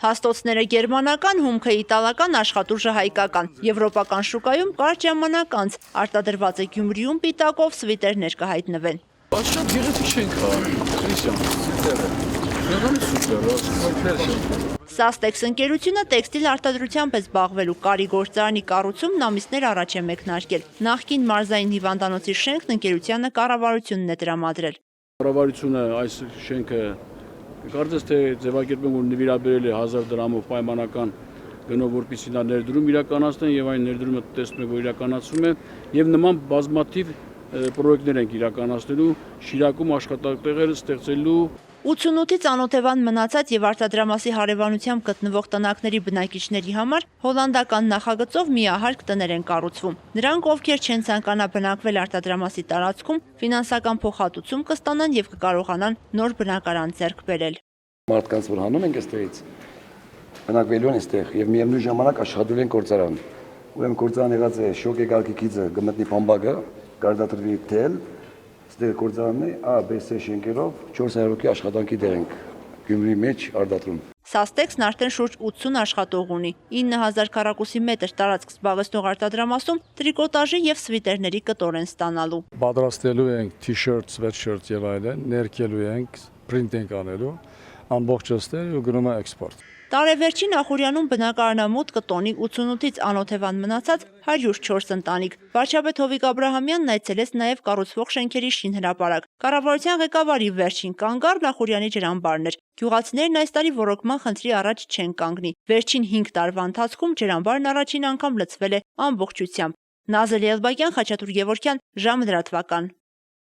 Հաստոցները գերմանական, հումքը իտալական, աշխատուժը հայկական։ Եվրոպական շուկայում կարճ ժամանակ անց արտադրված է Գյումրիում պիտակով սվիտերներ կհայտնվեն։ Շատ գեղեցիկ շենք է, Քրիստիան, սուպեր։ Սաստեքս ընկերությունը տեքստիլ արտադրությամբ է զբաղվելու կարի գործարանի կառուցումն ամիսներ առաջ է մեկնարկել։ Նախկին մարզային հիվանդանոցի շենքն ընկերությանը կառավարությունն է տրամադրել։ Կառավարությունը այս շենքը կարծես թե ձևակերպում որ նվիրաբերել է 1000 դրամով պայմանական գնով որպեսզի նա ներդրում իրականացնեն եւ այն ներդրումը տեսնում է որ իրականացվում է եւ նման բազմաթիվ պրոյեկտներ ենք իրականացնելու Շիրակում աշխատատեղեր ստեղծելու 88-ից անօթևան մնացած եւ արտադրամասի հարևանությամբ գտնվող տնակների բնակիչների համար հոլանդական նախագծով միահարկ տներ են կառուցվում։ Նրանք, ովքեր չեն ցանկանա բնակվել արտադրամասի տարածքում, ֆինանսական փոխհատուցում կստանան եւ կկարողանան նոր բնակարան ձեռք բերել։ Մարդկանց որ հանում ենք այստեղից բնակվելու են այստեղ եւ միևնույն ժամանակ աշխատելու են գործարան։ Ուրեմն գործարան եղած է շոկ եկալքի գիծը գմտնի բամբակը, կարդատրվի թել Ստեղ գործարանն է A-B-C շենքերով 400 հոգի աշխատանքի դեր ենք Գյումրի մեջ արտադրում։ Սաստեքսն արդեն շուրջ 80 աշխատող ունի։ 9000 քառակուսի մետր տարածք զբաղեցնող արտադրամասում տրիկոտաժի եւ սվիտերների կտոր են ստանալու։ Պատրաստելու ենք t-shirt, sweatshirt եւ այլն, ներկելու ենք, printing անելու, ամբողջ østեր ու գնում է էքսպորտ։ Տարեվերջին Նախուրյանում բնակարանամուտքը տոնի 88-ից անօթևան մնացած 104 ընտանիք։ Վարչապետ Հովիկ Աբրահամյանն այցելեց նաև կառուցվող շենքերի շինհրապարակ։ Կառավարության ղեկավարի վերջին կանգառ Նախուրյանի ջրամբարն էր։ Գյուղացիներն այս տարի ոռոգման խնդրի առաջ չեն կանգնի։ Վերջին 5 տարվա ընթացքում ջրամբարն առաջին անգամ լցվել է ամբողջությամբ։ Նազել Ելբակյան, Խաչատուր Գևորգյան, ժամը լրատվական։